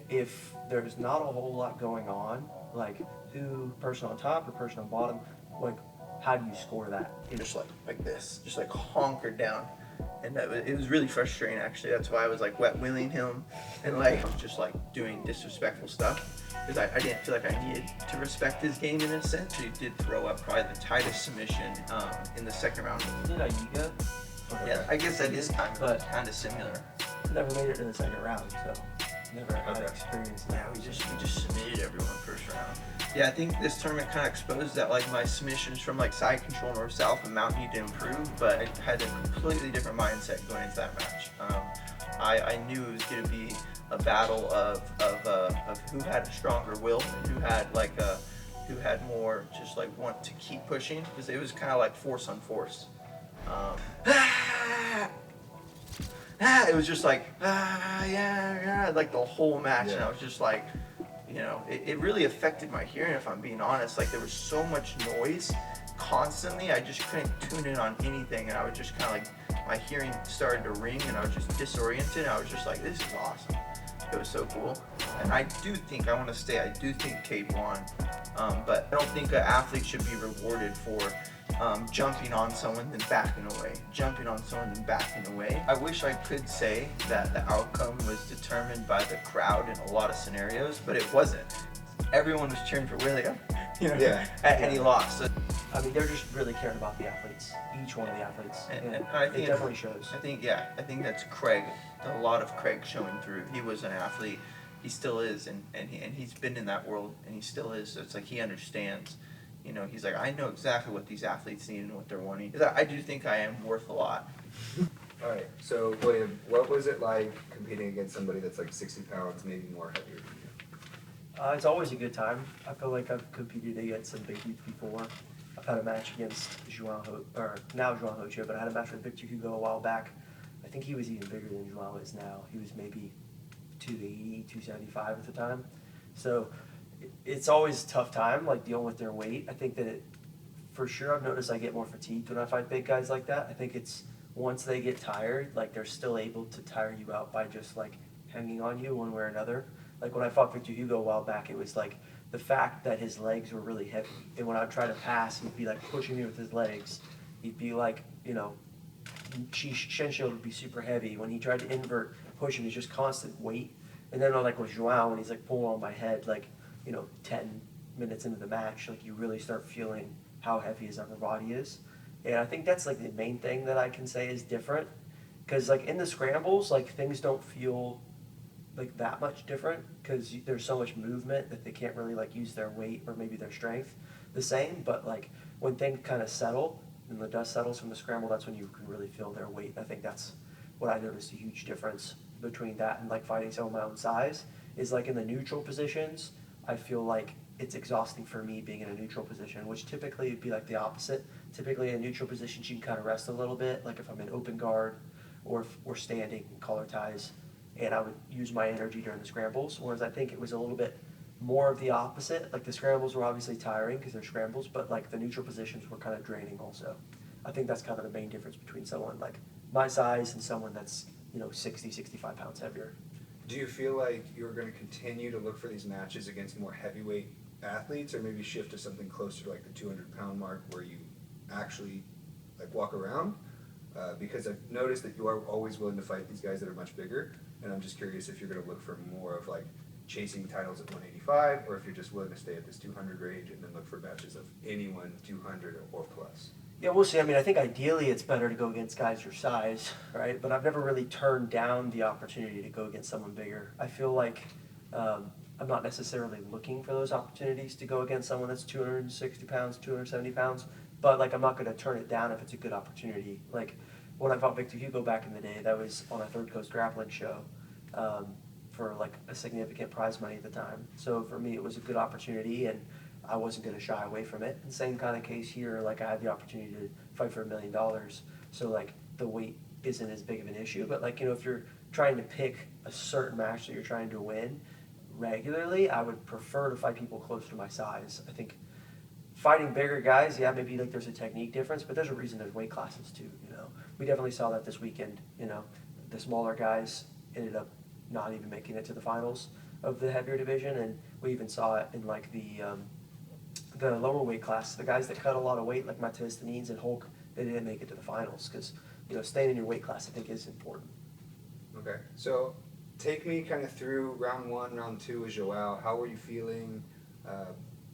if there's not a whole lot going on, like who person on top or person on bottom, like how do you score that? Just like this, just like honkered down, and it was really frustrating actually. That's why I was like wet willing him, and like just like doing disrespectful stuff because I didn't feel like I needed to respect his game in a sense. He did throw up probably the tightest submission in the second round. Did Aiga? Yeah, I guess that is kind of similar. Never made it in the second round, so never had experience in that. Yeah, we just submitted everyone first round. Yeah, I think this tournament kind of exposed that like my submissions from like side control north south and mount need to improve, but I had a completely different mindset going into that match. I knew it was going to be a battle of who had a stronger will and who had more just like want to keep pushing, because it was kind of like force on force. It was just like yeah, like the whole match, and I was just like, you know, it really affected my hearing, if I'm being honest. Like there was so much noise constantly, I just couldn't tune in on anything, and I was just kind of like, my hearing started to ring, and I was just disoriented. And I was just like, this is awesome. It was so cool. And I do think Cade won, but I don't think an athlete should be rewarded for jumping on someone then backing away, I wish I could say that the outcome was determined by the crowd in a lot of scenarios, but it wasn't. Everyone was cheering for William, and he lost. So, I mean, they're just really caring about the athletes, each one of the athletes, and I think it definitely shows. I think that's Craig, a lot of Craig showing through. He was an athlete, he still is, and he's been in that world, and he still is, so it's like he understands. You know, he's like, I know exactly what these athletes need and what they're wanting. I do think I am worth a lot. All right, so William, what was it like competing against somebody that's like 60 pounds, maybe more heavier than you? It's always a good time. I feel like I've competed against some big dudes before. I've had a match against João Rocha, but I had a match with Victor Hugo a while back. I think he was even bigger than João is now. He was maybe 280, 275 at the time. So it's always a tough time, like dealing with their weight. I think that for sure I've noticed I get more fatigued when I fight big guys like that. I think it's once they get tired, like they're still able to tire you out by just like hanging on you one way or another. Like when I fought Victor Hugo a while back, it was like the fact that his legs were really heavy. And when I would try to pass, he'd be like pushing me with his legs. He'd be like, you know, shin shield would be super heavy. When he tried to invert, pushing, it's just constant weight. And then like with João, when he's like pulling on my head, like, you know, 10 minutes into the match, like you really start feeling how heavy his upper body is. And I think that's like the main thing that I can say is different. Because like in the scrambles, like things don't feel like that much different because there's so much movement that they can't really like use their weight or maybe their strength the same. But like when things kind of settle and the dust settles from the scramble, that's when you can really feel their weight. I think that's what I noticed a huge difference between that and like fighting someone my own size is like in the neutral positions. I feel like it's exhausting for me being in a neutral position, which typically would be like the opposite. Typically in neutral positions, you can kind of rest a little bit, like if I'm in open guard or if we're standing in collar ties, and I would use my energy during the scrambles, whereas I think it was a little bit more of the opposite. Like the scrambles were obviously tiring because they're scrambles, but like the neutral positions were kind of draining also. I think that's kind of the main difference between someone like my size and someone that's, you know, 60, 65 pounds heavier. Do you feel like you're going to continue to look for these matches against more heavyweight athletes, or maybe shift to something closer to like the 200-pound mark where you actually like walk around? Because I've noticed that you are always willing to fight these guys that are much bigger, and I'm just curious if you're going to look for more of like chasing titles at 185, or if you're just willing to stay at this 200 range and then look for matches of anyone 200 or plus. Yeah, we'll see. I mean, I think ideally it's better to go against guys your size, right? But I've never really turned down the opportunity to go against someone bigger. I feel like I'm not necessarily looking for those opportunities to go against someone that's 260 pounds, 270 pounds, but like I'm not going to turn it down if it's a good opportunity. Like when I fought Victor Hugo back in the day, that was on a Third Coast grappling show for like a significant prize money at the time. So for me, it was a good opportunity, and I wasn't going to shy away from it. And same kind of case here, like I had the opportunity to fight for $1 million. So like the weight isn't as big of an issue, but like, you know, if you're trying to pick a certain match that you're trying to win regularly, I would prefer to fight people close to my size. I think fighting bigger guys, yeah, maybe like there's a technique difference, but there's a reason there's weight classes too, you know. We definitely saw that this weekend, you know. The smaller guys ended up not even making it to the finals. of the heavier division, and we even saw it in like the lower weight class. The guys that cut a lot of weight, like Matthias and Hulk, they didn't make it to the finals because staying in your weight class I think is important. Okay, so take me kind of through round 1, round 2 with Joao. How were you feeling?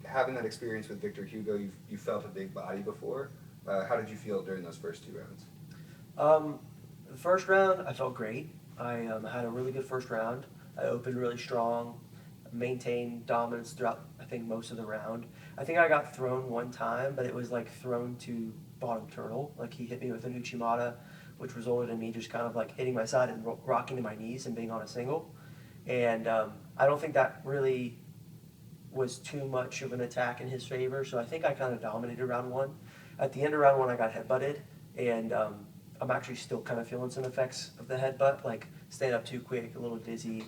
Having that experience with Victor Hugo, you felt a big body before. How did you feel during those first 2 rounds? The first round I felt great. I had a really good first round. I opened really strong, maintained dominance throughout I think most of the round. I think I got thrown one time, but it was like thrown to bottom turtle. Like he hit me with an Uchimata, which resulted in me just kind of like hitting my side and rocking to my knees and being on a single. And I don't think that really was too much of an attack in his favor, so I think I kind of dominated round 1. At the end of round 1, I got headbutted, and I'm actually still kind of feeling some effects of the headbutt, like staying up too quick, a little dizzy,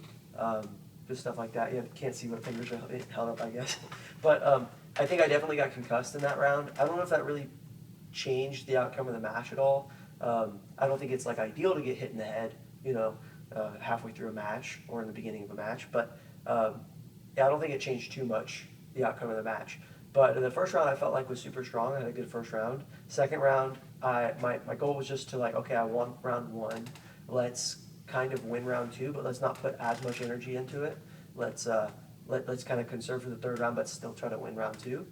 just stuff like that. You can't see what fingers are held up, I guess. But I think I definitely got concussed in that round. I don't know if that really changed the outcome of the match at all. I don't think it's like ideal to get hit in the head, halfway through a match or in the beginning of a match, but yeah, I don't think it changed too much the outcome of the match. But in the first round, I felt like was super strong. I had a good first round. Second round, my goal was just to okay, I won round 1. Let's kind of win round 2, but let's not put as much energy into it. Let's kind of conserve for the third round, but still try to win round 2.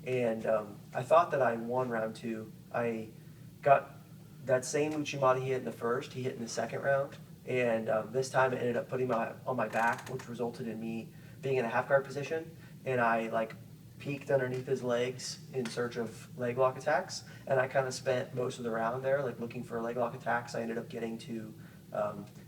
And I thought that I won round 2. I got that same Uchimata he hit in the first, he hit in the second round. And this time it ended up putting me on my back, which resulted in me being in a half guard position. And I peeked underneath his legs in search of leg lock attacks. And I kind of spent most of the round there looking for leg lock attacks. I ended up getting to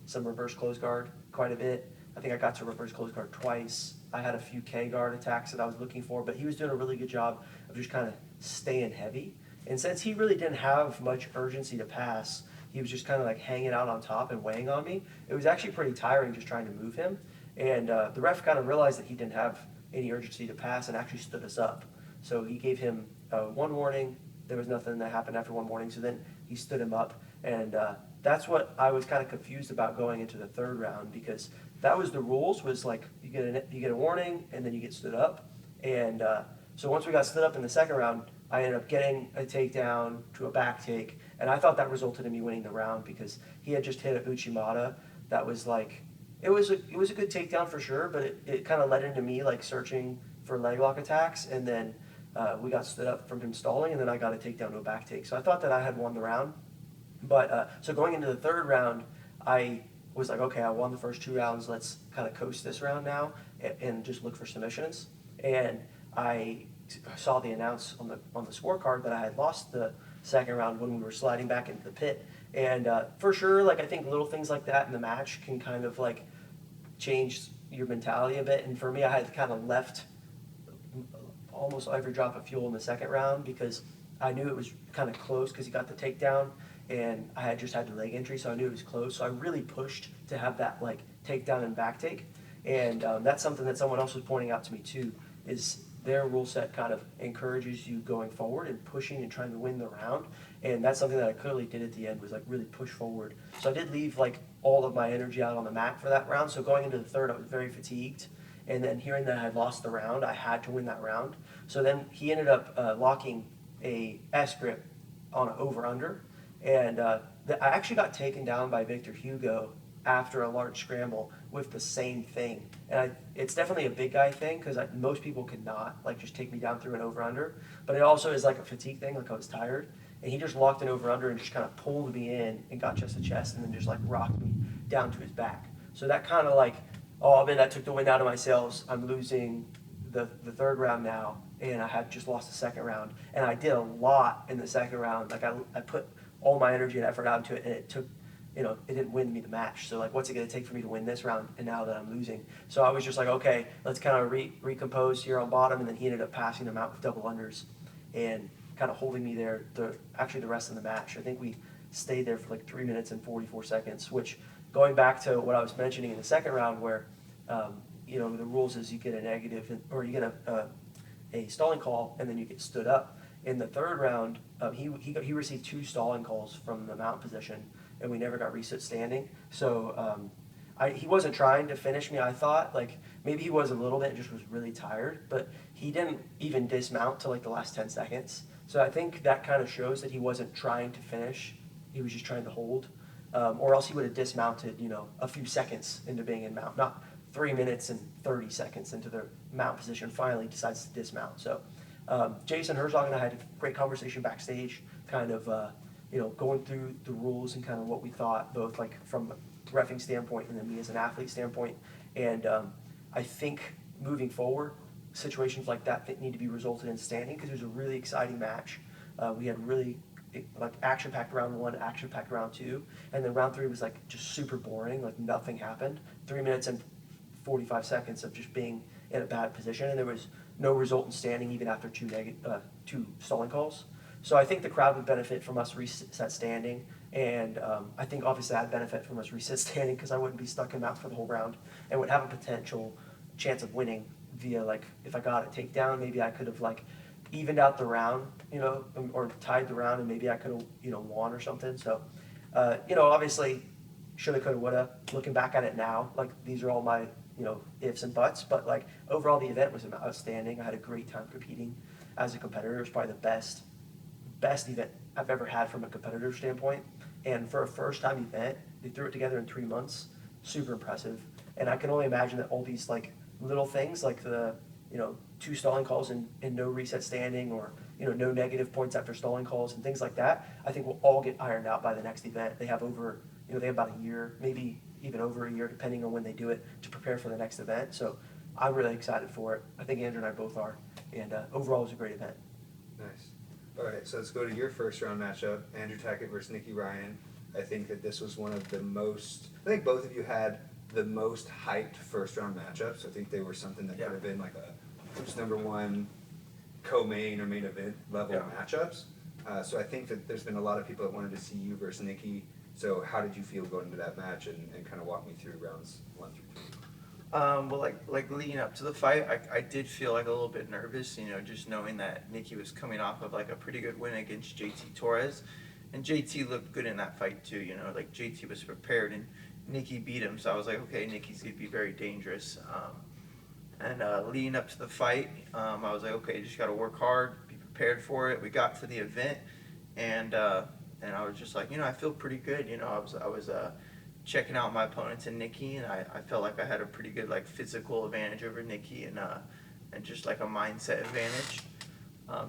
some reverse close guard quite a bit. I think I got to reverse close guard twice. I had a few K guard attacks that I was looking for, but he was doing a really good job of just kind of staying heavy. And since he really didn't have much urgency to pass, he was just kind of hanging out on top and weighing on me. It was actually pretty tiring just trying to move him. And the ref kind of realized that he didn't have any urgency to pass and actually stood us up. So he gave him 1 warning. There was nothing that happened after 1 warning, so then he stood him up. And that's what I was kind of confused about going into the third round, because that was the rules, was you get a warning and then you get stood up. And so once we got stood up in the second round, I ended up getting a takedown to a back take, and I thought that resulted in me winning the round because he had just hit a Uchimata that was it was a good takedown for sure, but it kind of led into me searching for leg lock attacks, and then we got stood up from him stalling, and then I got a takedown to a back take. So I thought that I had won the round. But so going into the third round, I was okay, I won the first 2 rounds. Let's kind of coast this round now and just look for submissions. And I saw the announce on the scorecard that I had lost the second round when we were sliding back into the pit. And for sure, I think little things like that in the match can kind of change your mentality a bit. And for me, I had kind of left almost every drop of fuel in the second round because I knew it was kind of close because he got the takedown, and I had just had the leg injury, so I knew it was close. So I really pushed to have that takedown and back take. And that's something that someone else was pointing out to me too, is their rule set kind of encourages you going forward and pushing and trying to win the round. And that's something that I clearly did at the end, was really push forward. So I did leave all of my energy out on the mat for that round. So going into the third, I was very fatigued. And then hearing that I had lost the round, I had to win that round. So then he ended up locking a S grip on an over-under. And I actually got taken down by Victor Hugo after a large scramble with the same thing. And it's definitely a big guy thing, because most people could not just take me down through an over-under. But it also is a fatigue thing, I was tired. And he just locked an over-under and just kind of pulled me in and got chest to chest, and then just rocked me down to his back. So that kind of oh man, that took the wind out of my sails. I'm losing the third round now, and I had just lost the second round. And I did a lot in the second round. I put all my energy and effort out into it, and it took, it didn't win me the match. So what's it going to take for me to win this round, and now that I'm losing? So I was just okay, let's kind of recompose here on bottom. And then he ended up passing them out with double unders and kind of holding me there actually the rest of the match. I think we stayed there for 3 minutes and 44 seconds, which, going back to what I was mentioning in the second round, where the rules is you get a negative, or you get a stalling call, and then you get stood up. In the third round, he received 2 stalling calls from the mount position, and we never got reset standing. So he wasn't trying to finish me, I thought. maybe he was a little bit, just was really tired, but he didn't even dismount till like the last 10 seconds. So I think that kind of shows that he wasn't trying to finish, he was just trying to hold. Or else he would have dismounted, a few seconds into being in mount, not 3 minutes and 30 seconds into the mount position, finally decides to dismount. So Jason Herzog and I had a great conversation backstage, kind of, going through the rules and kind of what we thought, both like from a reffing standpoint and then me as an athlete standpoint. And I think moving forward, situations like that need to be resulted in standing, because it was a really exciting match. We had really like action-packed round 1, action-packed round 2, and then round 3 was like just super boring, like nothing happened. 3 minutes and 45 seconds of just being in a bad position, and there was no result in standing even after two stalling calls. So I think the crowd would benefit from us reset standing, and I think obviously I'd benefit from us reset standing, because I wouldn't be stuck in mount for the whole round and would have a potential chance of winning via, like, if I got a takedown, maybe I could have like evened out the round, or tied the round, and maybe I could have, won or something. So, obviously, shoulda, coulda, woulda. Looking back at it now, like, these are all my, ifs and buts. But like, overall, the event was outstanding. I had a great time competing as a competitor. It was probably the best event I've ever had from a competitor standpoint. And for a first-time event, they threw it together in 3 months. Super impressive. And I can only imagine that all these like little things, like the 2 stalling calls and no reset standing, or no negative points after stalling calls and things like that, I think will all get ironed out by the next event. They have over they have about a year, maybe even over a year, depending on when they do it, to prepare for the next event. So I'm really excited for it. I think Andrew and I both are, and overall it was a great event. Nice. All right, so let's go to your first round matchup, Andrew Tackett versus Nicky Ryan. I think that this was one of the most, I think both of you had the most hyped first round matchups. I think they were something that could have been like who's number 1 co-main or main event level matchups. So I think that there's been a lot of people that wanted to see you versus Nicky. So how did you feel going into that match, and kind of walk me through rounds 1 through 3? Well, like leading up to the fight, I did feel like a little bit nervous, just knowing that Nicky was coming off of like a pretty good win against JT Torres, and JT looked good in that fight too. Like JT was prepared and Nicky beat him, so I was like, okay, Nicky's gonna be very dangerous. And leading up to the fight, I was like, okay, just got to work hard, be prepared for it. We got to the event, and I was just like, I feel pretty good. I was checking out my opponents and Nicky, and I felt like I had a pretty good like physical advantage over Nicky, and just like a mindset advantage.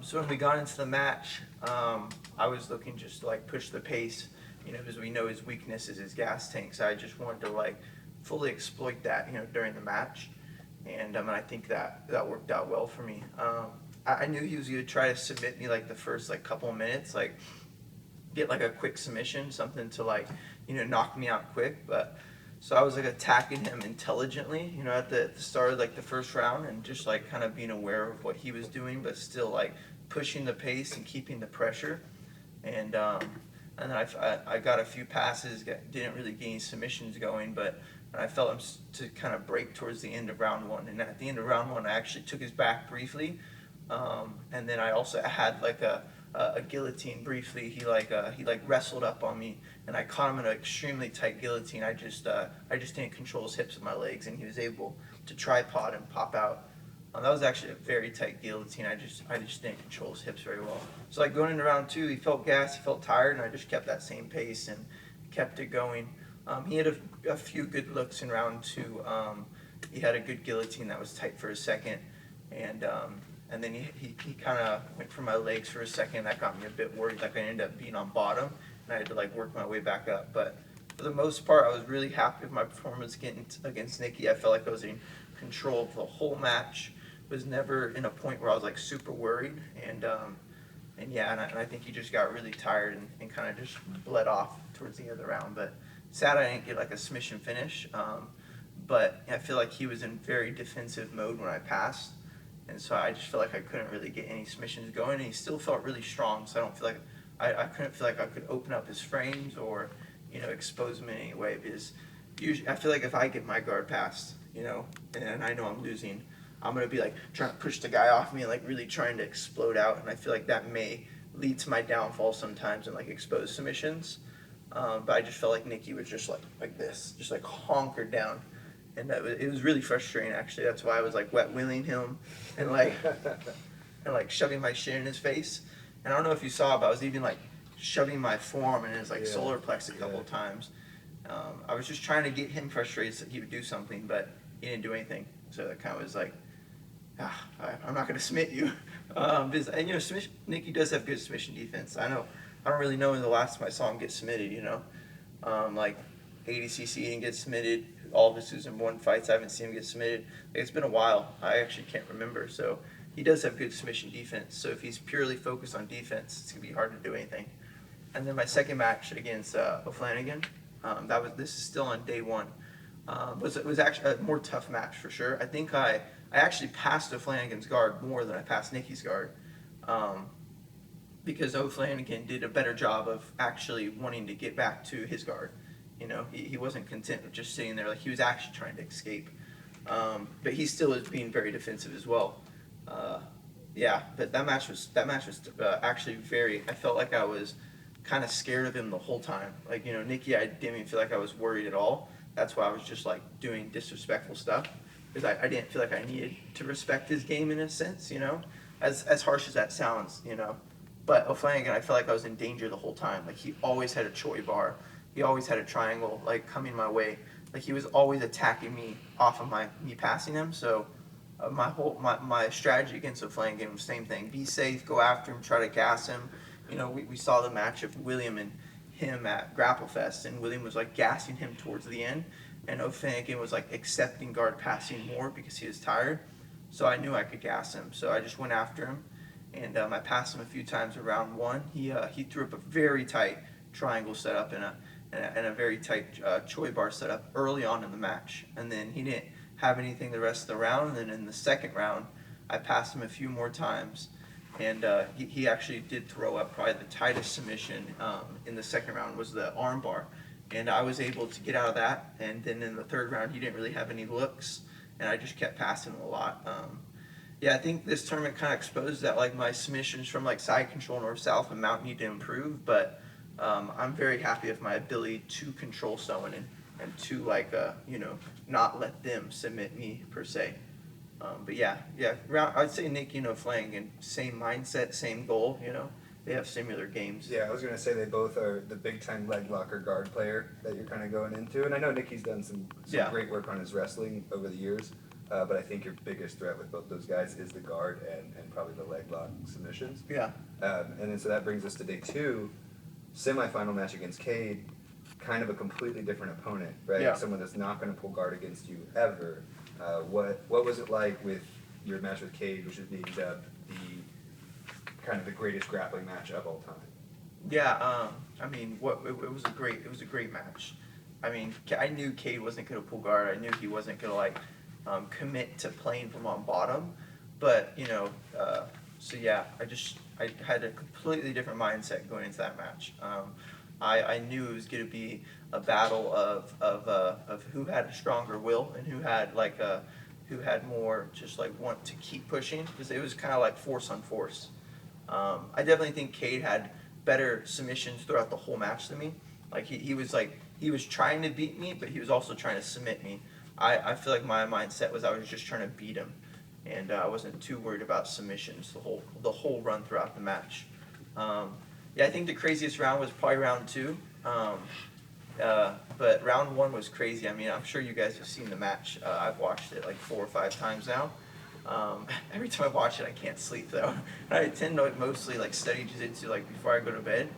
So when we got into the match, I was looking just to like push the pace, because we know his weakness is his gas tank. So I just wanted to like fully exploit that, during the match. And I think that worked out well for me. I knew he was going to try to submit me like the first like couple of minutes, like get like a quick submission, something to like, knock me out quick. But so I was like attacking him intelligently, at the start of like the first round, and just like kind of being aware of what he was doing, but still like pushing the pace and keeping the pressure. And then I got a few passes, didn't really get any submissions going, but I felt him to kind of break towards the end of round 1. And at the end of round 1, I actually took his back briefly, and then I also had like a guillotine briefly. He wrestled up on me, and I caught him in an extremely tight guillotine. I just didn't control his hips with my legs, and he was able to tripod and pop out. That was actually a very tight guillotine. I just didn't control his hips very well. So like going into round 2, he felt gassed, he felt tired, and I just kept that same pace and kept it going. He had a few good looks in round 2. He had a good guillotine that was tight for a second, and then he kind of went for my legs for a second. That got me a bit worried, like I ended up being on bottom, and I had to like work my way back up. But for the most part, I was really happy with my performance against Nicky. I felt like I was in control of the whole match. Was never in a point where I was like super worried, and I think he just got really tired and kind of just bled off towards the end of the round. But sad I didn't get like a submission finish, but I feel like he was in very defensive mode when I passed, and so I just felt like I couldn't really get any submissions going, and he still felt really strong, so I don't feel like I couldn't feel like I could open up his frames or expose him in any way, because usually I feel like if I get my guard passed, and I know I'm losing, I'm going to be like trying to push the guy off me and like really trying to explode out, and I feel like that may lead to my downfall sometimes and like expose submissions. But I just felt like Nicky was just like this, just like honkered down, And it was really frustrating, actually. That's why I was like wet willing him and like shoving my shin in his face. And I don't know if you saw, but I was even like shoving my forearm in his like solar plex a couple of times. I was just trying to get him frustrated so he would do something, but he didn't do anything. So that kind of was like, I'm not going to submit you. And you know, Nicky does have good submission defense. I don't really know when the last time I saw him get submitted. You know, like ADCC didn't get submitted. All of his Susan one fights, I haven't seen him get submitted. It's been a while. I actually can't remember. So he does have good submission defense. So if he's purely focused on defense, it's gonna be hard to do anything. And then my second match against O'Flanagan, this is still on day one. It was actually a more tough match for sure. I think I actually passed O'Flanagan's guard more than I passed Nicky's guard, because O'Flanagan did a better job of actually wanting to get back to his guard. You know, he wasn't content with just sitting there. Like, he was actually trying to escape. But he still is being very defensive as well. But that match was actually I felt like I was kind of scared of him the whole time. Like, you know, Nicky, I didn't even feel like I was worried at all. That's why I was just like doing disrespectful stuff, because I didn't feel like I needed to respect his game in a sense, you know, as harsh as that sounds, you know. But O'Flanagan, I felt like I was in danger the whole time. Like, he always had a choi bar. He always had a triangle, like, coming my way. Like, he was always attacking me off of me passing him. So my strategy against O'Flanagan was the same thing. Be safe, go after him, try to gas him. You know, we saw the match of William and him at Grapple Fest, and William was, like, gassing him towards the end. And O'Flanagan was, like, accepting guard passing more because he was tired. So I knew I could gas him. So I just went after him. And I passed him a few times in round one. He threw up a very tight triangle setup and a very tight choi bar setup early on in the match. And then he didn't have anything the rest of the round. And then in the second round, I passed him a few more times. And he actually did throw up probably the tightest submission in the second round was the arm bar. And I was able to get out of that. And then in the third round, he didn't really have any looks. And I just kept passing him a lot. I think this tournament kind of exposed that, like, my submissions from, like, side control, north, south, and mount need to improve. But I'm very happy with my ability to control someone and to, like, you know, not let them submit me per se. I'd say Nicky and O'Flanagan, same mindset, same goal, you know. They have similar games. Yeah, I was going to say they both are the big-time leg locker guard player that you're kind of going into. And I know Nicky's done some great work on his wrestling over the years. But I think your biggest threat with both those guys is the guard and probably the leg lock submissions. Yeah. And then so that brings us to day two, semifinal match against Cade, kind of a completely different opponent, right? Yeah. Someone that's not going to pull guard against you ever. What was it like with your match with Cade, which is being dubbed the greatest grappling match of all time? Yeah. I mean, it was a great match. I mean, I knew Cade wasn't going to pull guard. I knew he wasn't going to, like, commit to playing from on bottom, but you know, I had a completely different mindset going into that match. I knew it was going to be a battle of who had a stronger will and who had more just like want to keep pushing, because it was kind of like force on force. I definitely think Cade had better submissions throughout the whole match than me. Like he was trying to beat me, but he was also trying to submit me. I feel like my mindset was I was just trying to beat him, and I wasn't too worried about submissions the whole run throughout the match. I think the craziest round was probably round two, but round one was crazy. I mean, I'm sure you guys have seen the match. I've watched it like 4 or 5 times now. Every time I watch it, I can't sleep though. I tend to mostly like study jiu-jitsu like before I go to bed.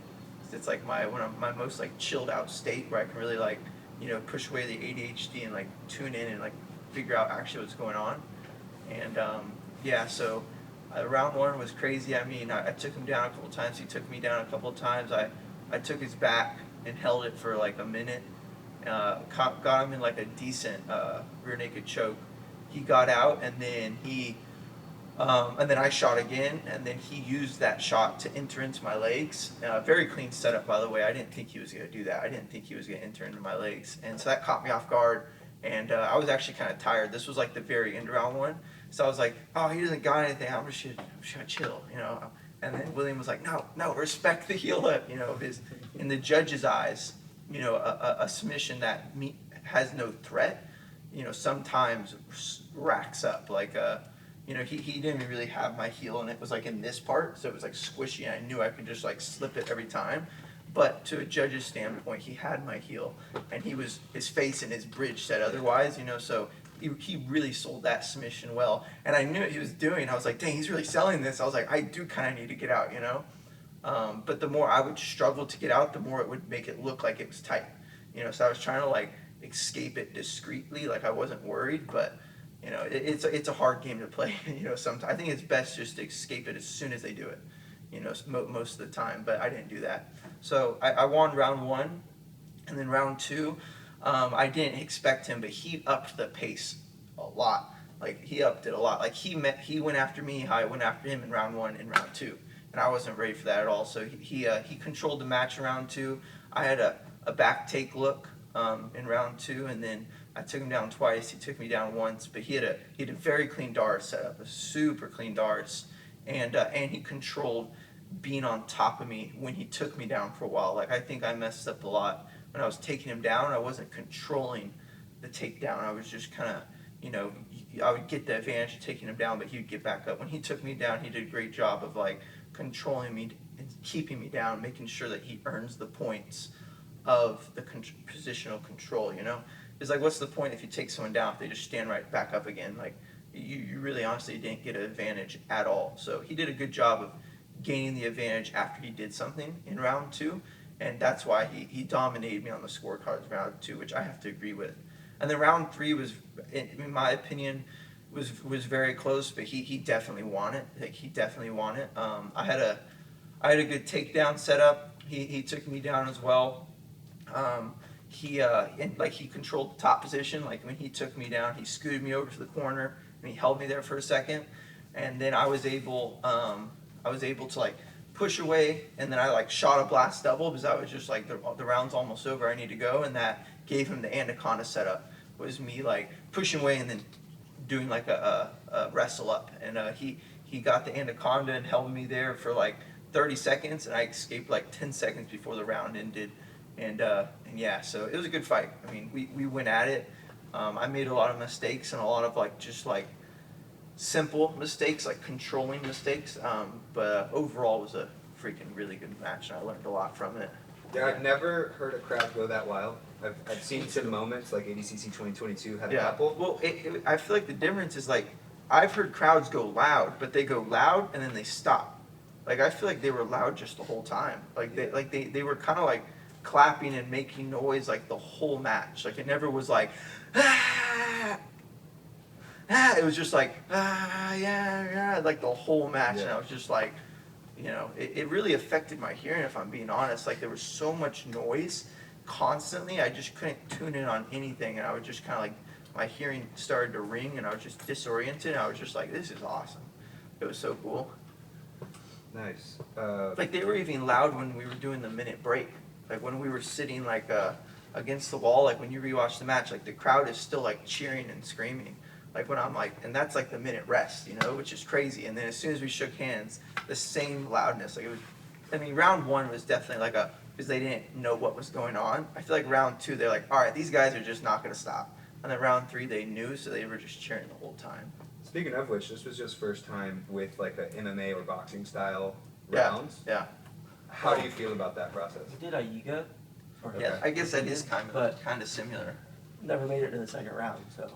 It's like my most like chilled out state where I can really like, you know, push away the ADHD and like tune in and like figure out actually what's going on. And so round one was crazy. I mean, I took him down a couple times. He took me down a couple times. I took his back and held it for like a minute. Got him in like a decent rear naked choke. He got out, and then and then I shot again, and then he used that shot to enter into my legs. Very clean setup, by the way. I didn't think he was going to do that. I didn't think he was going to enter into my legs. And so that caught me off guard, and I was actually kind of tired. This was like the very end round one. So I was like, oh, he doesn't got anything. I'm just going to chill, you know. And then William was like, no, respect the heel hook, you know. In the judge's eyes, you know, a submission that has no threat sometimes racks up. Like, he didn't really have my heel, and it was like in this part, so it was like squishy, and I knew I could just like slip it every time. But to a judge's standpoint, he had my heel, and his face and his bridge said otherwise, so he really sold that submission well. And I knew what he was doing. I was like, dang, he's really selling this. I was like, I do kind of need to get out, But the more I would struggle to get out, the more it would make it look like it was tight, So I was trying to like escape it discreetly, like I wasn't worried, but it's a hard game to play. Sometimes I think it's best just to escape it as soon as they do it, most of the time. But I didn't do that. So I won round 1, and then round 2, I didn't expect him, but he upped the pace a lot. Like he upped it a lot. Like he went after me, I went after him in round 1 and round 2, and I wasn't ready for that at all. So he controlled the match in round 2. I had a back take look in round 2, and then I took him down twice. He took me down once, but he had a very clean Dars setup, a super clean Dars, and he controlled being on top of me when he took me down for a while. Like I think I messed up a lot when I was taking him down. I wasn't controlling the takedown. I was just kind of, I would get the advantage of taking him down, but he would get back up. When he took me down, he did a great job of like controlling me and keeping me down, making sure that he earns the points of the positional control. It's like, what's the point if you take someone down if they just stand right back up again? Like you really honestly didn't get an advantage at all. So he did a good job of gaining the advantage after he did something in round 2, and that's why he dominated me on the scorecards in round 2, which I have to agree with. And then round 3 was, in my opinion, was very close, but he definitely won it. Like he definitely won it. I had a good takedown setup. He took me down as well. He controlled the top position. Like when he took me down, he scooted me over to the corner and he held me there for a second, and then I was able to like push away, and then I like shot a blast double because I was just like the round's almost over, I need to go, and that gave him the anaconda setup. Was me like pushing away and then doing like a wrestle up, and he got the anaconda and held me there for like 30 seconds, and I escaped like 10 seconds before the round ended, and yeah, so it was a good fight. I mean, we went at it. I made a lot of mistakes and a lot of like just like simple mistakes, like controlling mistakes, but overall it was a freaking really good match, and I learned a lot from it. Yeah, I've never heard a crowd go that wild. I've seen some moments, like ADCC 2022 had a couple. Well, I feel like the difference is like, I've heard crowds go loud, but they go loud and then they stop. Like I feel like they were loud just the whole time. Like they were kind of like clapping and making noise like the whole match. Like it never was like, it was just like, yeah, like the whole match. Yeah. And I was just like, it really affected my hearing, if I'm being honest. Like there was so much noise constantly, I just couldn't tune in on anything, and I was just kind of like, my hearing started to ring, and I was just disoriented, and I was just like, this is awesome. It was so cool. Nice. Like they were even loud when we were doing the minute break. Like when we were sitting like against the wall, like when you rewatch the match, like the crowd is still like cheering and screaming. Like when I'm like, and that's like the minute rest, which is crazy. And then as soon as we shook hands, the same loudness. Like it was, I mean, round 1 was definitely like because they didn't know what was going on. I feel like round 2, they're like, all right, these guys are just not going to stop. And then round 3, they knew, so they were just cheering the whole time. Speaking of which, this was just first time with like a MMA or boxing style rounds. Yeah. How do you feel about that process? We did Aiga. Yeah, I guess that is kind But- of similar. Never made it to the second round, so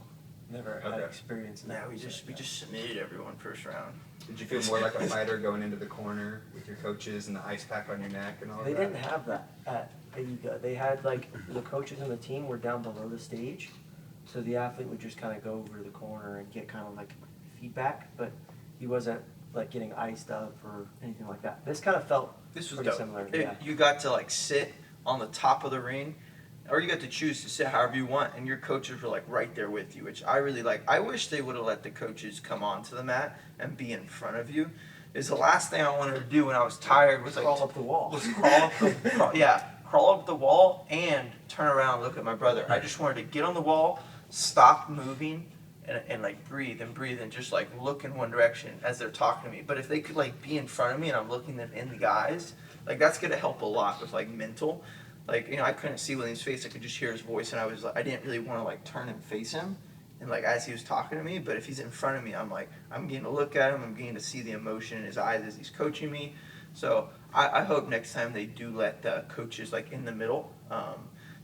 never had Okay. experience in that. Yeah, we just submitted everyone first round. Did you feel more like a fighter going into the corner with your coaches and the ice pack on your neck and all They that? didn't have that at Aiga. They had like the coaches on the team were down below the stage, so the athlete would just kind of go over to the corner and get kind of like feedback, but he wasn't like getting iced up or anything like that. This kind of felt This was pretty dope. similar. Yeah. You got to like sit on the top of the ring, or you got to choose to sit however you want, and your coaches were like right there with you, which I really like. I wish they would have let the coaches come onto the mat and be in front of you. Is the last thing I wanted to do when I was tired was like Crawl up the wall. Was crawl up the wall and turn around and look at my brother. I just wanted to get on the wall, stop moving, and like breathe and just like look in one direction as they're talking to me. But if they could like be in front of me and I'm looking them in the eyes, like that's gonna help a lot with like mental. like, I couldn't see William's face. I could just hear his voice, and I didn't really want to like turn and face him, and like as he was talking to me. But if he's in front of me, I'm getting to look at him. I'm getting to see the emotion in his eyes as he's coaching me. So I hope next time they do let the coaches like in the middle,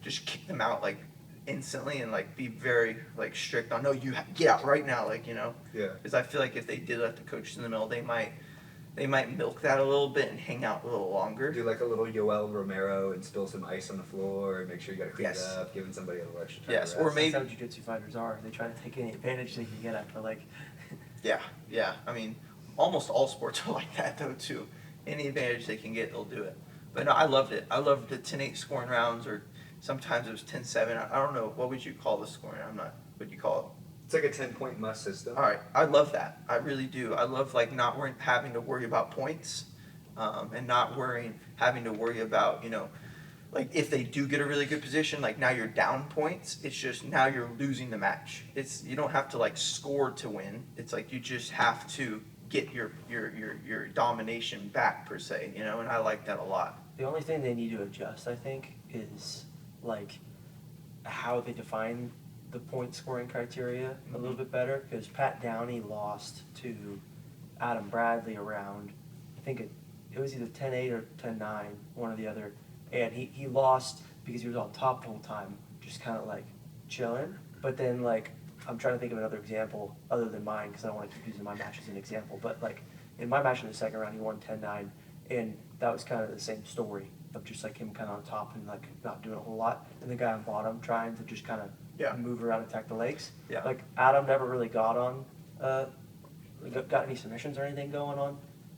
just kick them out like instantly and like be very like strict on, no, get out right now, like, Yeah. because I feel like if they did let the coaches in the middle, they might milk that a little bit and hang out a little longer. Do like a little Yoel Romero and spill some ice on the floor and make sure you got to clean Yes. it up, giving somebody a little extra time. Yes, to or rest. maybe- That's how jiu-jitsu fighters are. They try to take any advantage they can get after, like. Yeah. I mean, almost all sports are like that though too. Any advantage they can get, they'll do it. But no, I loved it. I loved the 10-8 scoring rounds, or sometimes it was 10-7. I don't know, what would you call the scoring? What'd you call it? It's like a 10-point must system. All right, I love that. I really do. I love like not having to worry about points, and not having to worry about, like if they do get a really good position, like now you're down points. It's just now you're losing the match. You don't have to like score to win. It's like you just have to get your domination back per se, and I like that a lot. The only thing they need to adjust, I think, is like how they define the point scoring criteria a little bit better, because Pat Downey lost to Adam Bradley around, I think it was either 10-8 or 10-9, one or the other, and he lost because he was on top the whole time, just kind of like chilling. But then like I'm trying to think of another example other than mine, because I don't want to keep using my match as an example, but like in my match in the second round he won 10-9, and that was kind of the same story of just like him kind of on top and like not doing a whole lot, and the guy on bottom trying to just kind of move around and attack the legs. Yeah. Like Adam never really got any submissions or anything going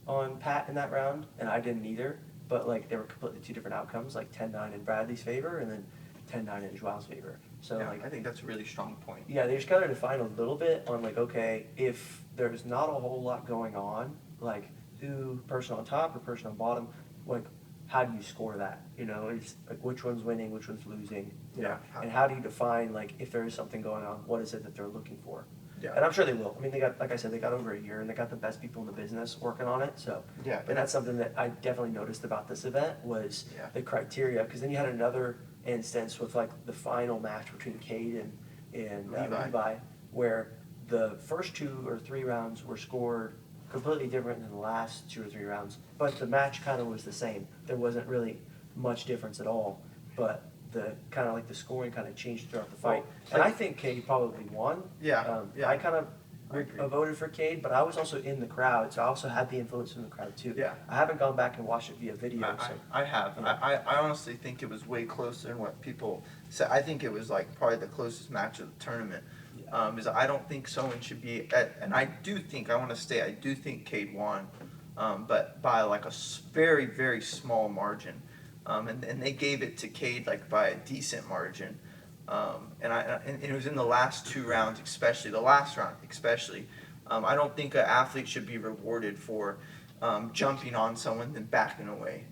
on Pat in that round, and I didn't either. But like they were completely two different outcomes, like 10-9 in Bradley's favor and then 10-9 in Joao's favor. So Yeah, like I think that's a really strong point. yeah, they just kind of define a little bit on like, okay, if there's not a whole lot going on, like who person on top or person on bottom, like how do you score that? It's like which one's winning, which one's losing, Yeah. and how do you define like if there is something going on, what is it that they're looking for? Yeah. And I'm sure they will. I mean, they got, like I said, they got over a year, and they got the best people in the business working on it. So, Yeah. and that's something that I definitely noticed about this event was the criteria. Because then you had another instance with like the final match between Cade and Levi, where the first 2 or 3 rounds were scored completely different than the last 2 or 3 rounds, but the match kind of was the same. There wasn't really much difference at all, but the kind of like the scoring kind of changed throughout the fight. And I think Cade probably won. Yeah. I kind of I agree. voted for Cade, but I was also in the crowd, so I also had the influence from the crowd too. Yeah. I haven't gone back and watched it via video. I have. Yeah. I honestly think it was way closer than what people said. I think it was like probably the closest match of the tournament. Because I don't think someone should be and I do think Cade won, but by like a very, very small margin. And they gave it to Cade like by a decent margin. And it was in the last 2 rounds, especially the last round, especially. I don't think an athlete should be rewarded for jumping on someone then backing away,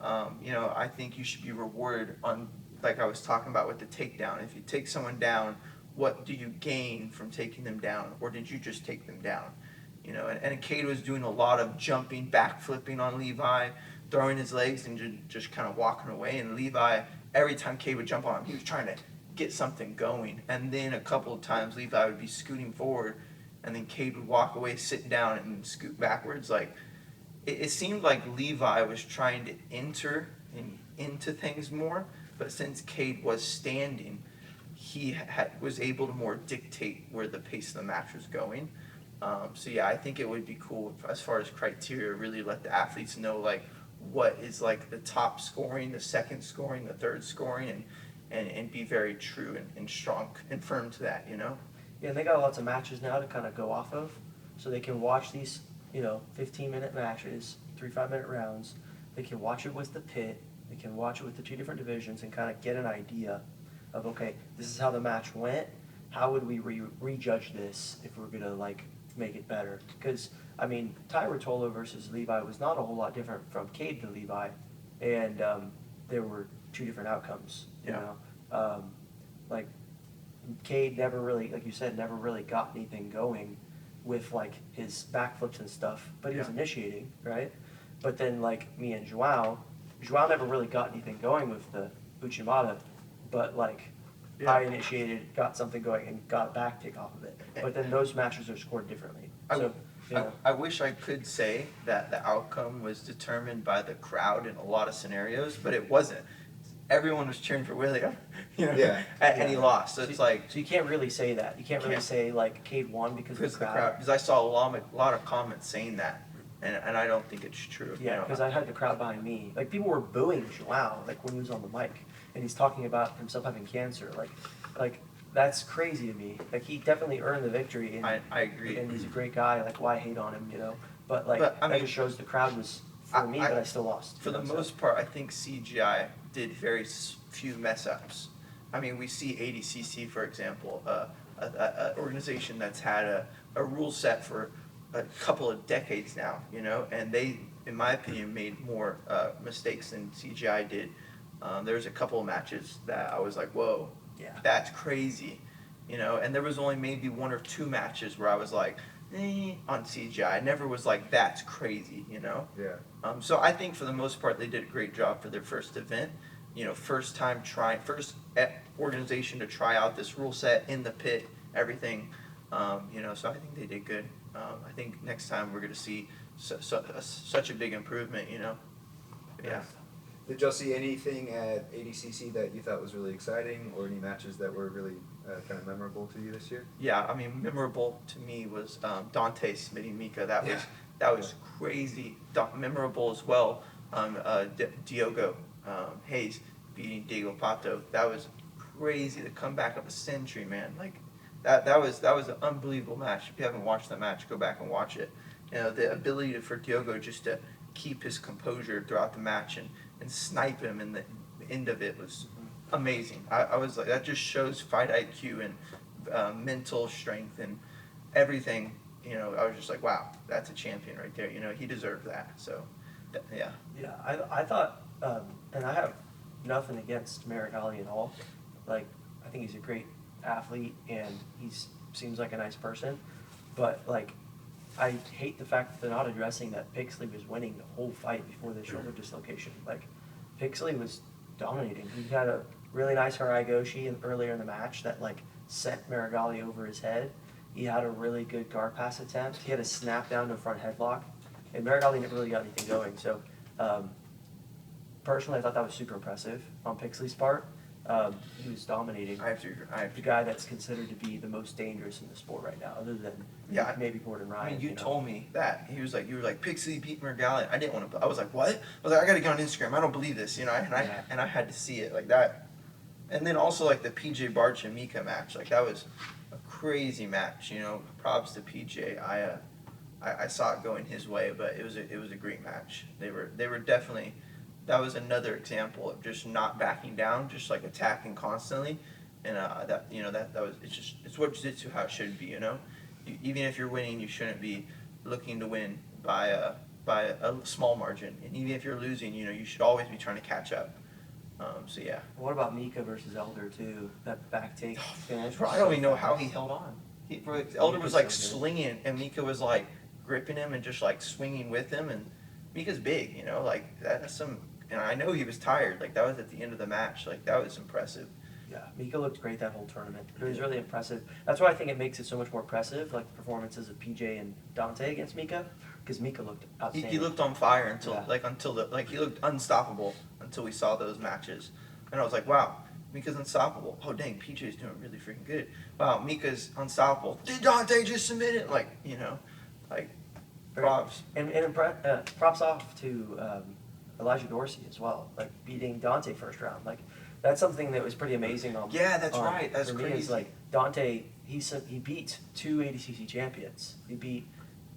I think you should be rewarded on, like I was talking about with the takedown. If you take someone down, what do you gain from taking them down, or did you just take them down? And Cade was doing a lot of jumping, back flipping on Levi, throwing his legs and just kind of walking away. And Levi, every time Cade would jump on him, he was trying to get something going. And then a couple of times Levi would be scooting forward, and then Cade would walk away, sit down, and scoot backwards. Like it seemed like Levi was trying to enter into things more, but since Cade was standing, he was able to more dictate where the pace of the match was going. So yeah, I think it would be cool as far as criteria, really let the athletes know like what is like the top scoring, the second scoring, the third scoring, and be very true and strong and firm to that, Yeah, and they got lots of matches now to kind of go off of, so they can watch these 15-minute matches, 3 5-minute rounds. They can watch it with the pit. They can watch it with the 2 different divisions and kind of get an idea of, okay, this is how the match went. How would we rejudge this if we're gonna like make it better? Because I mean, Ty Rotolo versus Levi was not a whole lot different from Cade to Levi, and there were 2 different outcomes. Like Cade never really, like you said, never really got anything going with like his backflips and stuff, but he was initiating, right? But then like me and Joao, Joao never really got anything going with the Uchimata, but like Yeah. I initiated, got something going, and got a back take off of it. But then those matches are scored differently. So, you know, I wish I could say that the outcome was determined by the crowd in a lot of scenarios, but it wasn't. Everyone was cheering for William, you know, Yeah. and he lost. So it's like so you can't really say that. You can't really Can't. say like Cade won because of the crowd. Because I saw a lot of comments saying that, and I don't think it's true. you Yeah, know. because I had the crowd behind me. Like people were booing Joao, like when he was on the mic, and he's talking about himself having cancer. Like that's crazy to me. Like he definitely earned the victory, and I agree. and he's a great guy. Like why hate on him, you know? But like But, I that mean, just shows the crowd was for me, but I still lost. For you the know, so. most part, I think CGI did very few mess ups. I mean, we see ADCC, for example, a organization that's had a rule set for a couple of decades now, you know, and they, in my opinion, made more mistakes than CGI did. There's a couple of matches that I was like, whoa, Yeah. that's crazy, you know, and there was only maybe 1 or 2 matches where I was like, on CGI. I never was like, that's crazy, you know? Yeah. So I think for the most part, they did a great job for their first event. You know, first organization to try out this rule set in the pit, everything. You know, so I think they did good. I think next time we're going to see such a big improvement, you know? Yeah. Did y'all see anything at ADCC that you thought was really exciting, or any matches that were really kind of memorable to you this year? Yeah, I mean, memorable to me was Dante submitting Mika. That was crazy. Memorable as well. Diogo Hayes beating Diego Pato. That was crazy. The comeback of a century, man. Like that was an unbelievable match. If you haven't watched that match, go back and watch it. You know, the ability for Diogo just to keep his composure throughout the match and snipe him in the end of it was amazing. I was like, that just shows fight IQ and mental strength and everything. You know, I was just like, wow, that's a champion right there. You know, he deserved that. So, yeah. Yeah, I thought, and I have nothing against Merrick Ali at all. Like, I think he's a great athlete and seems like a nice person. But like, I hate the fact that they're not addressing that Pixley was winning the whole fight before the shoulder dislocation. Like, Pixley was dominating. He had a really nice Haragoshi earlier in the match that like sent Marigali over his head. He had a really good guard pass attempt. He had a snap down to a front headlock, and Marigali never really got anything going. So, personally, I thought that was super impressive on Pixley's part. He was dominating. I have to agree. The guy that's considered to be the most dangerous in the sport right now, other than maybe Gordon Ryan. I mean, you know? told me that. You were like, Pixley beat Mergali. I didn't want to, I was like, what? I was like, I gotta get on Instagram. I don't believe this, you know, and I had to see it like that. And then also like the PJ Barch and Mika match, like that was a crazy match, you know, props to PJ. I saw it going his way, but it was a great match. They were definitely, that was another example of just not backing down, just like attacking constantly, and it's what jiu-jitsu how it should be, you know. Even if you're winning, you shouldn't be looking to win by a small margin, and even if you're losing, you know, you should always be trying to catch up. So yeah. What about Mika versus Elder too? That back take finish. Bro, I don't even know how he held on. Elder was like slinging, and Mika was like gripping him and just like swinging with him, and Mika's big, you know, like that's some. And I know he was tired. Like that was at the end of the match. Like that was impressive. Yeah, Mika looked great that whole tournament. It was really impressive. That's why I think it makes it so much more impressive, like the performances of PJ and Dante against Mika, because Mika looked outstanding. He looked on fire until he looked unstoppable until we saw those matches, and I was like, wow, Mika's unstoppable. Oh dang, PJ's doing really freaking good. Wow, Mika's unstoppable. Did Dante just submit it? Like, you know, like props. And props off to Elijah Dorsey as well, like beating Dante first round. Like that's something that was pretty amazing. Yeah, that's right. That's for crazy. Me is like Dante, he beat 2 ADCC champions. He beat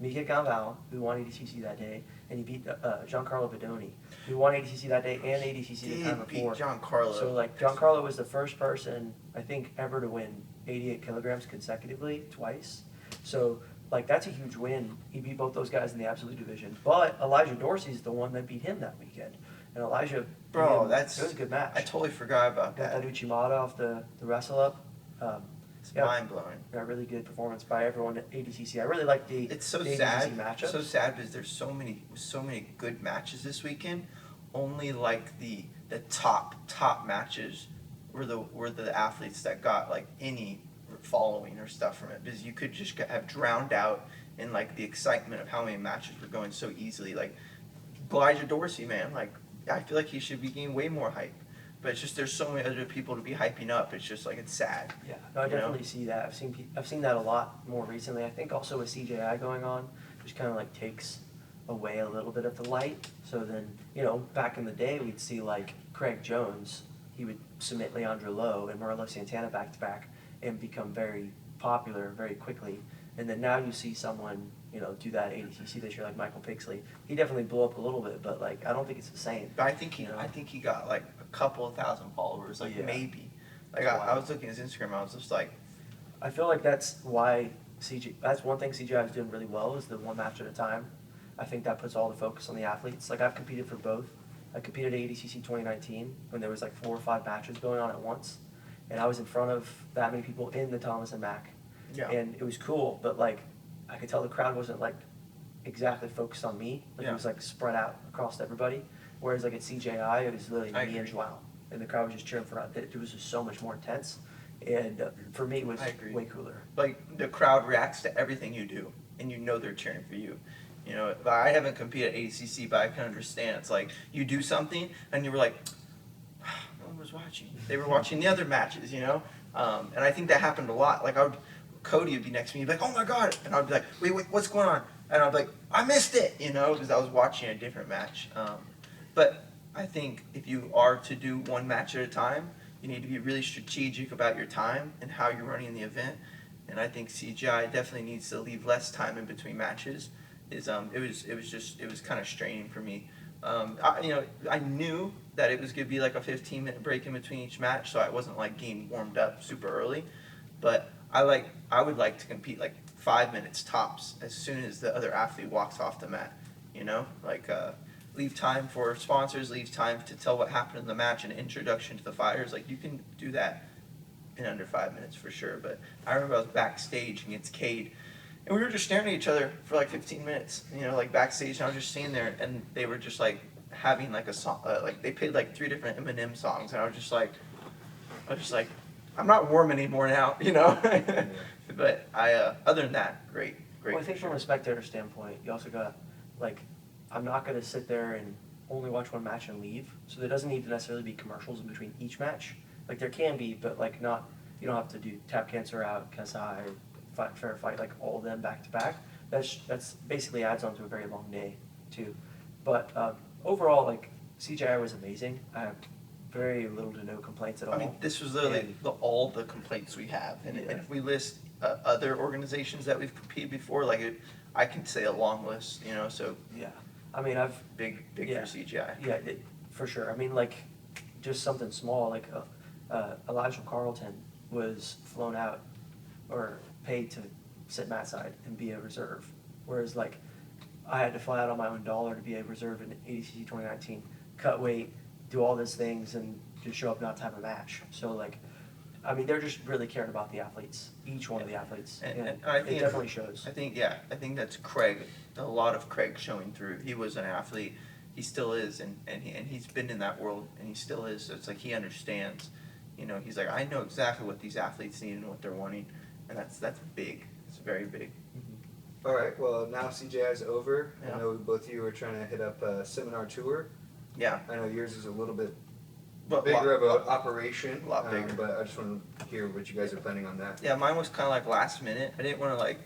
Mika Gambal, who won ADCC that day, and he beat Giancarlo Bedoni, who won ADCC that day and ADCC the time before. Giancarlo. So like Giancarlo was the first person I think ever to win 88 kilograms consecutively twice. So like that's a huge win. He beat both those guys in the absolute division. But Elijah Dorsey's the one that beat him that weekend. And Elijah, bro, it was a good match. I totally forgot about Got that. that Uchimata off the wrestle up. It's mind blowing. A really good performance by everyone at ADCC. I really like It's so the sad. ADCC matchup. So sad because there's so many good matches this weekend, only like the top matches were the athletes that got like any following or stuff from it, because you could just have drowned out in like the excitement of how many matches were going so easily. Like Elijah Dorsey, man, like I feel like he should be getting way more hype, but it's just there's so many other people to be hyping up. It's just like it's sad. Yeah, no, I definitely see that. I've seen that a lot more recently. I think also with CJI going on, which kind of like takes away a little bit of the light. So then, back in the day, we'd see like Craig Jones. He would submit Leandro Lowe and Murilo Santana back to back and become very popular very quickly. And then now you see someone, do that ADCC this year, like Michael Pixley. He definitely blew up a little bit, but like I don't think it's the same. But I think he got like a couple of thousand followers, like maybe. Like I was looking at his Instagram, I was just like, I feel like that's why that's one thing CJI is doing really well is the one match at a time. I think that puts all the focus on the athletes. Like I've competed for both. I competed at ADCC 2019 when there was like 4 or 5 matches going on at once, and I was in front of that many people in the Thomas and Mack. Yeah. And it was cool, but like I could tell the crowd wasn't like exactly focused on me. Like it was like spread out across everybody. Whereas like at CJI, it was literally me and Joao, and the crowd was just cheering for us. It was just so much more intense, and for me it was way cooler. Like the crowd reacts to everything you do, and they're cheering for you. I haven't competed at ADCC, but I can understand. It's like you do something, and you were like, no one was watching. They were watching the other matches, And I think that happened a lot. Like Cody would be next to me, he'd be like, oh my God. And I'd be like, wait, what's going on? And I'd be like, I missed it, because I was watching a different match. But I think if you are to do one match at a time, you need to be really strategic about your time and how you're running the event. And I think CGI definitely needs to leave less time in between matches. It was kind of straining for me. I knew that it was going to be like a 15-minute break in between each match, so I wasn't like getting warmed up super early. But I would like to compete like 5 minutes tops as soon as the other athlete walks off the mat. Leave time for sponsors, leave time to tell what happened in the match, and introduction to the fighters. Like you can do that in under 5 minutes for sure. But I remember I was backstage against Cade, and we were just staring at each other for like 15 minutes, like backstage, and I was just sitting there, and they were just like having like a song, like they played like 3 different Eminem songs, and I was just like, I'm not warm anymore now, Yeah. But other than that, great. Well, I think from a spectator standpoint, you also got like, I'm not going to sit there and only watch one match and leave. So there doesn't need to necessarily be commercials in between each match. Like there can be, but like not. You don't have to do Tap Cancer Out, Kasai, Fair Fight, like all of them back to back. That's basically adds on to a very long day too. But overall, like CJI was amazing. I have very little to no complaints at all. I mean, this was literally all the complaints we have, and if we list other organizations that we've competed before, I can say a long list, So yeah, I mean, I've big for CGI. Yeah, for sure. I mean, like just something small, like Elijah Carlton was flown out or paid to sit mat side and be a reserve, whereas like I had to fly out on my own dollar to be a reserve in ADCC 2019, cut weight, do all these things, and just show up not to have a match. So like, I mean, they're just really caring about the athletes, each one of the athletes, and I think it definitely shows. I think that's Craig. A lot of Craig showing through. He was an athlete. He still is, and he's been in that world, and he still is. So it's like he understands. He's like, I know exactly what these athletes need and what they're wanting, and that's big. It's very big. Mm-hmm. All right. Well, now CJI is over. Yeah. I know both of you are trying to hit up a seminar tour. Yeah. I know yours is a little bit But bigger of an operation. A lot bigger. But I just want to hear what you guys are planning on that. Yeah, mine was kind of like last minute. I didn't want to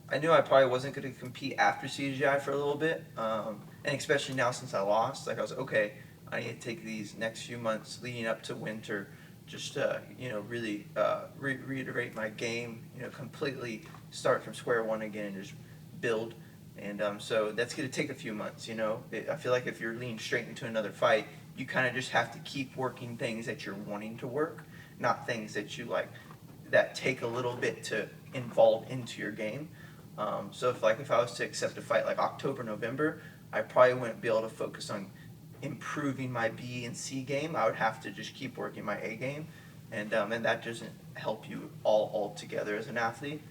I knew I probably wasn't going to compete after CGI for a little bit. And especially now since I lost, I was okay, I need to take these next few months leading up to winter, just to, really reiterate my game, completely start from square one again and just build. And so that's going to take a few months, I feel like if you're leaning straight into another fight, you kind of just have to keep working things that you're wanting to work, not things that you like, that take a little bit to involve into your game. So if I was to accept a fight like October, November, I probably wouldn't be able to focus on improving my B and C game. I would have to just keep working my A game, and that doesn't help you all together as an athlete.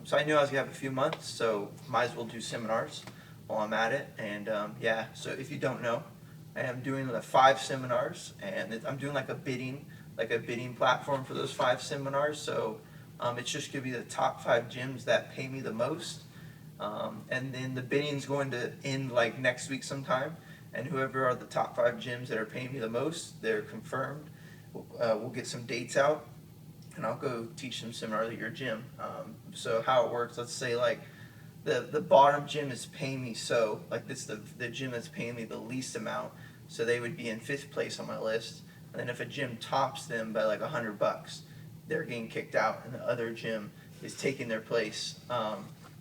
So I knew I was gonna have a few months, so might as well do seminars while I'm at it. And so if you don't know, I am doing the 5 seminars, and I'm doing like a bidding platform for those 5 seminars. So it's just gonna be the top 5 gyms that pay me the most, and then the bidding's going to end like next week sometime. And whoever are the top 5 gyms that are paying me the most, they're confirmed. We'll get some dates out, and I'll go teach some seminars at your gym. So how it works, let's say like the bottom gym is paying me, so like this the gym that's paying me the least amount, so they would be in 5th place on my list. And then if a gym tops them by like $100, they're getting kicked out, and the other gym is taking their place.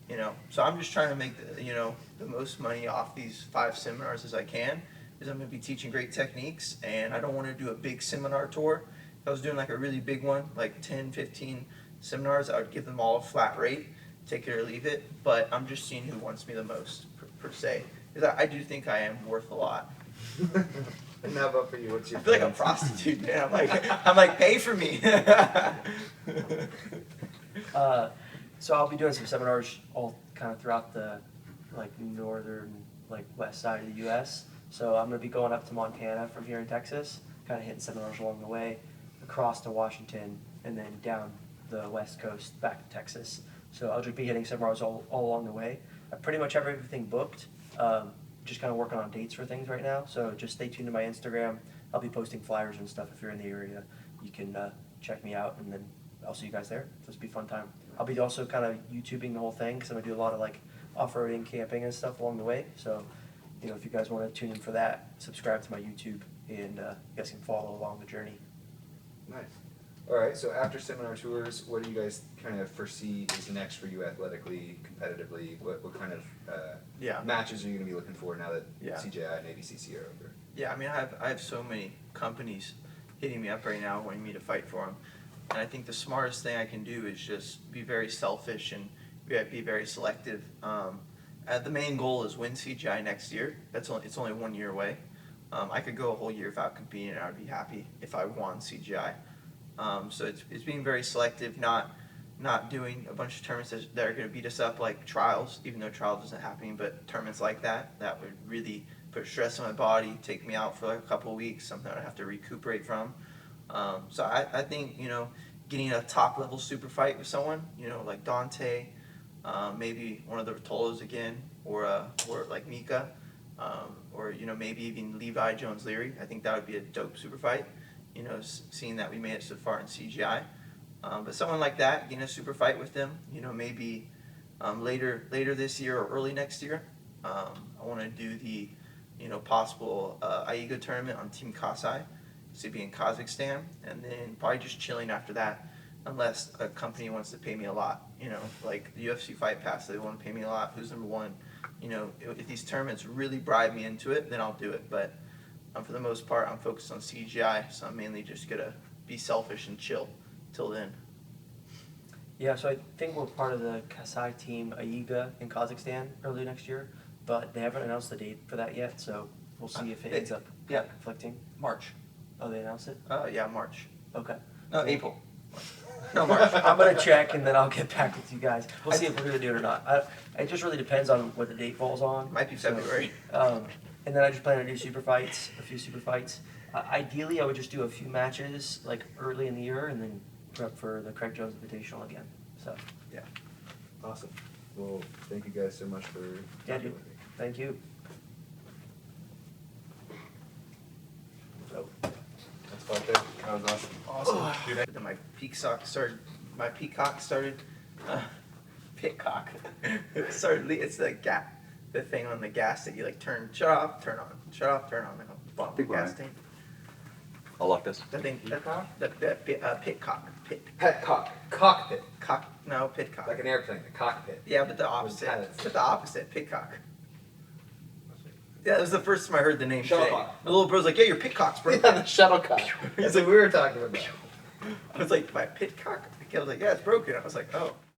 You know, so I'm just trying to make the most money off these 5 seminars as I can, because I'm going to be teaching great techniques, and I don't want to do a big seminar tour. If I was doing like a really big one, like 10, 15 seminars, I would give them all a flat rate, take it or leave it. But I'm just seeing who wants me the most per se, because I do think I am worth a lot. And how about for you? What's your? I feel like a prostitute, man. I'm like, pay for me. So I'll be doing some seminars all kind of throughout the like northern, like west side of the U.S. So I'm gonna be going up to Montana from here in Texas, kind of hitting seminars along the way, across to Washington, and then down the west coast back to Texas. So I'll just be hitting seminars all along the way. I pretty much have everything booked. Just kind of working on dates for things right now. So just stay tuned to my Instagram. I'll be posting flyers and stuff. If you're in the area, you can check me out, and then I'll see you guys there. So it's be a fun time. I'll be also kind of YouTubing the whole thing, because I'm gonna do a lot of like off-roading, camping, and stuff along the way. So, you know, if you guys want to tune in for that, subscribe to my YouTube, and you guys can follow along the journey. Nice. All right. So after seminar tours, what do you guys kind of foresee is next for you athletically, competitively? What kind of matches are you gonna be looking for now that CJI and ADCC are over? Yeah, I mean, I have so many companies hitting me up right now wanting me to fight for them. And I think the smartest thing I can do is just be very selfish and be very selective. The main goal is win CGI next year. It's only 1 year away. I could go a whole year without competing, and I would be happy if I won CGI. So it's being very selective, not doing a bunch of tournaments that are going to beat us up like trials, even though trials isn't happening. But tournaments like that would really put stress on my body, take me out for like a couple of weeks, something I'd have to recuperate from. So I think, getting a top level super fight with someone, like Dante, maybe one of the Rotolos again, or like Mika, or maybe even Levi Jones Leary. I think that would be a dope super fight. Seeing that we made it so far in CGI, but someone like that, getting a super fight with them, maybe later this year or early next year. I want to do the possible Aiga tournament on Team Kasai. To be in Kazakhstan, and then probably just chilling after that, unless a company wants to pay me a lot. Like the UFC Fight Pass, they want to pay me a lot. Who's number one? If these tournaments really bribe me into it, then I'll do it. But for the most part, I'm focused on CGI, so I'm mainly just gonna be selfish and chill till then. Yeah, so I think we're part of the Kasai team Aiga in Kazakhstan early next year, but they haven't announced the date for that yet. So we'll see if it ends up conflicting. March. Oh, they announced it? Yeah, March. Okay. No, April. No, March. I'm going to check, and then I'll get back with you guys. We'll see if we're going to do it or not. It just really depends on what the date falls on. Might be February. And then I just plan to do a few super fights. Ideally, I would just do a few matches like early in the year, and then prep for the Craig Jones Invitational again. So. Yeah. Awesome. Well, thank you guys so much for talking with me. Thank you. So. That was awesome. Then my peacock started. Pitcock. It's the thing on the gas that you like shut off, turn on, shut off, turn on. Like a bump gas tank. I like this. The thing. Pitcock. Petcock. Cockpit. No, pitcock. Like an airplane, a cockpit. Yeah, but the opposite. Pitcock. Yeah, that was the first time I heard the name. Shuttlecock. The little bro's like, yeah, your pitcock's broken. Yeah, the shuttlecock. That's what we were talking about. I was like, my pitcock? I was like, yeah, it's broken. I was like, oh.